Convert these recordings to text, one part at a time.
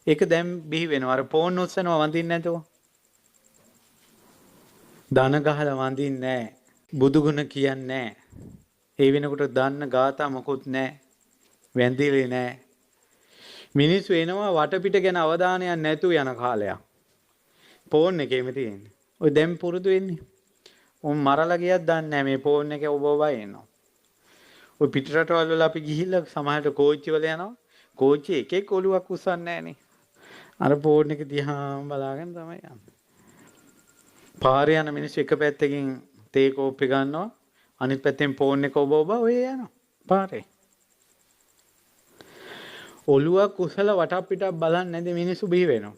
ඒක දැන් බිහි වෙනවා. අර පෝන් උස්සනවා වඳින්නේ නැතුව. දන ගහලා වඳින්නේ නැහැ. බුදුගුණ කියන්නේ නැහැ. ඒ වෙනකොට දන්න ගාථා මොකුත් නැහැ. වැඳිලි නැහැ. මිනිස්සු එනවා වටපිට ගැන අවධානයක් නැතුව යන කාලයක්. ෆෝන් එකේම තියෙන්නේ. ඔය දැන් පුරුදු වෙන්නේ. උන් මරලා ගියත් දන්නේ නැහැ මේ ෆෝන් එකේ ඔබ එනවා. ඔය පිටරටවල වල අපි ගිහිල්ලා සමහරට කෝච්චි වල යනවා. කෝච්චි එකෙක් ඔලුවක් උස්සන්නේ නැහනේ. අර ෆෝන් එක දිහා බලාගෙන තමයි යන්නේ. පාරේ යන මිනිස්සු එක පැත්තකින් තේ කෝප්පි ගන්නවා. අනිත් පැත්තෙන් ෆෝන් එක ඔබ ඔය යනවා. පාරේ. ඔලුවක් උසලා වටක් පිටක් බලන්නේ නැති මිනිස්සු බිහි වෙනවා.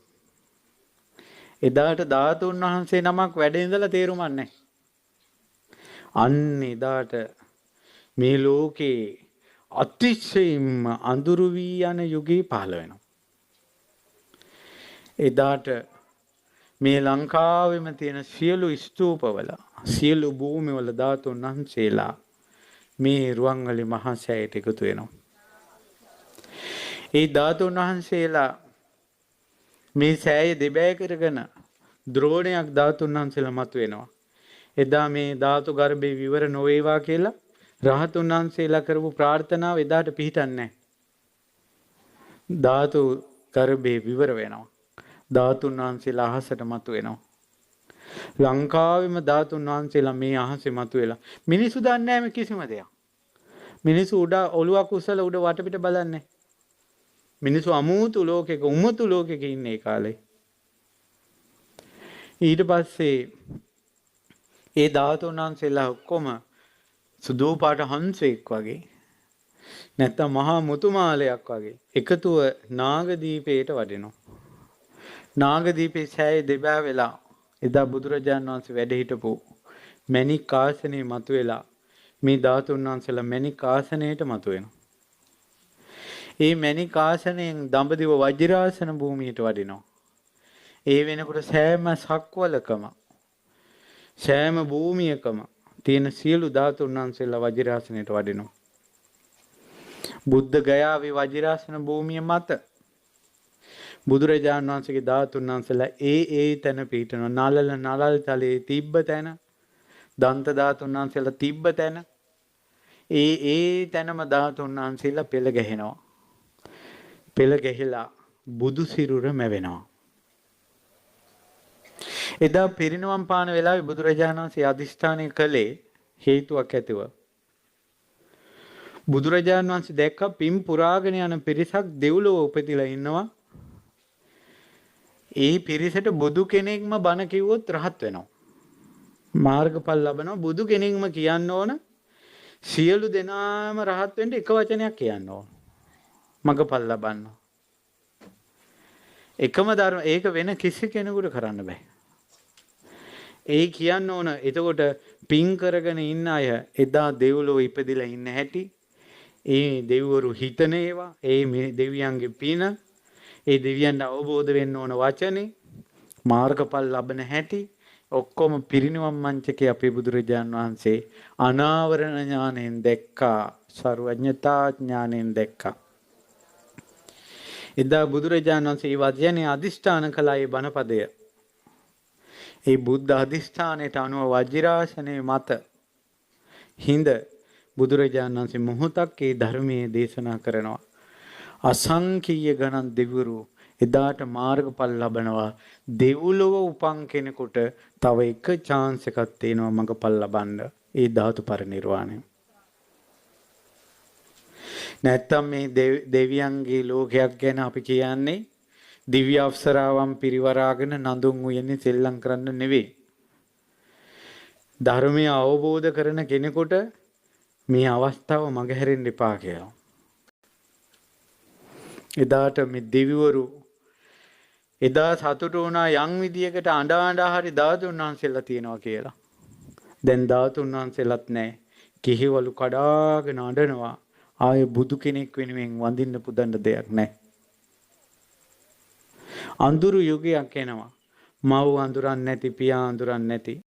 එදාට ධාතුන් වහන්සේ නමක් වැඩ ඉඳලා තේරුමක් නැහැ. අන්න එදාට මේ ලෝකේ අතිශයින්ම අඳුරු වී යන යුගී පහළ වෙනවා. එදාට මේ ලංකාවෙම තියෙන සියලු ස්තූපවල සියලු භූමිවල ධාතුන් වහන්සේලා මේ රුවන්වැලි මහා සෑයට එකතු වෙනවා. ඒ ධාතුන් වහන්සේලා මේ සෑය දෙබෑ කරගෙන ද්‍රෝණයක් ධාතුන් වහන්සේලා මතුවෙනවා. එදා මේ ධාතු ගර්භේ විවර නොවේවා කියලා රහතුන් වහන්සේලා කරපු ප්‍රාර්ථනාව එදාට පිහිටන්නේ නැහැ. ධාතු ගර්භේ විවර වෙනවා. ධාතුන් වහන්සේලා අහසට මතුවෙනවා. ලංකාවෙම ධාතුන් වහන්සේලා මේ අහසේ මතුවෙලා මිනිස්සු දන්නේ නැහැ මේ කිසිම දෙයක්. මිනිස්සු උඩ ඔලුවක් උස්සලා උඩ වටපිට බලන්නේ. මිනිස්සු අමුතු ලෝකෙක උමතු ලෝකෙක ඉන්නේ කාලේ. ඊට පස්සේ ඒ ධාතුන් වහන්සේලා ඔක්කොම සුදු පාට හංසෙක් වගේ නැත්නම් මහා මුතුමාලයක් වගේ එකතුව නාගදීපයට වඩිනවා. නාගදීපේ සෑයේ දෙබෑ වෙලා එදා බුදුරජාණන් වහන්සේ වැඩ හිටපු මණික් ආසනේ මතුවෙලා මේ ධාතුන් වහන්සේලා මණික් ආසනයට මතුවෙනවා. ඒ මණික් ආසනයෙන් දඹදිව වජිරාසන භූමියට වඩිනවා. ඒ වෙනකොට සෑම සක්වලකම සෑම භූමියකම තියෙන සියලු ධාතුන් වහන්සේලා වජිරාසනයට වඩිනවා. බුද්ධ ගයාවේ වජිරාසන භූමිය මත බුදුරජාණන් වහන්සේගේ ධාතුන් වහන්සේලා ඒ තැන පිහිටනවා. නලල තලයේ තිබ්බ තැන දන්ත ධාතුන් වහන්සේලා තිබ්බ තැන ඒ තැනම ධාතුන් වහන්සේලා පෙළ ගැහෙනවා. පෙළ ගැහිලා බුදු සිරුර මැවෙනවා. එදා පිරිනිවන් පාන වෙලාවේ බුදුරජාණන් වහන්සේ අදිෂ්ඨානය කළේ හේතුවක් ඇතිව. බුදුරජාණන් වහන්සේ දැක්ක පින් පුරාගෙන යන පිරිසක් දෙව්ලොව උපදිලා ඉන්නවා. ඒ පිරිසට බුදු කෙනෙක්ම බණ කිව්වොත් රහත් වෙනවා. මාර්ගඵල ලබනවා. බුදු කෙනෙක්ම කියන්න ඕන සියලු දෙනාම රහත් වෙන්න එක වචනයක් කියන්න ඕන. මගඵල ලබන්න. එකම ධර්ම ඒක වෙන කිසි කෙනෙකුට කරන්න බෑ. ඒ කියන්න ඕන. එතකොට පින් කරගෙන ඉන්න අය එදා දෙව්ලොව ඉපදිලා ඉන්න හැටි ඒ දෙවිවරු හිතන ඒවා ඒ දෙවියන්ගේ පින ඒ දෙවියන්ට අවබෝධ වෙන්න ඕන වචනේ මාර්ගඵල ලබන හැටි ඔක්කොම පිරිනිවන් මංචකේ අපේ බුදුරජාන් වහන්සේ අනාවරණ ඥාණයෙන් දැක්කා. සර්වඥතා ඥාණයෙන් දැක්කා. එදා බුදුරජාණන් වහන්සේ මේ වචනේ අදිෂ්ඨාන කළා. ඒ බණපදය ඒ බුද්ධ අධිෂ්ඨානයට අනුව වජිරාසනයේ මත හිඳ බුදුරජාණන් වහන්සේ මොහොතක් ඒ ධර්මයේ දේශනා කරනවා. අසංකීය ගණන් දෙවිවරු එදාට මාර්ගඵල ලබනවා. දෙව්ලොව උපන් කෙනෙකුට තව එක chance එකක් තියෙනවා මඟඵල ලබන්න. ඒ ධාතු පරිනිර්වාණය. නැත්තම් මේ දෙවියන්ගේ ලෝකයක් ගැන අපි කියන්නේ දිව්‍ය අප්සරාවන් පිරිවරාගෙන නඳුන් උයන්නේ සෙල්ලම් කරන්න නෙවෙයි. ධර්මය අවබෝධ කරන කෙනෙකුට මේ අවස්ථාව මගහැරෙන්න එපා කියලා. එදාට මේ දෙවිවරු එදා සතුටු වුණා යම් විදියකට අඬ හරි ධාතුන් වහන්සේලා තියනවා කියලා. දැන් ධාතුන් වහන්සේලාත් නැහැ. කිහිවලු කඩාගෙන අඬනවා. ආයේ බුදු කෙනෙක් වෙනුවෙන් වඳින්න පුදන්න දෙයක් නැහැ. අඳුරු යුගයක් එනවා. මව් අඳුරන්නේ නැති, පියා අඳුරන්නේ නැති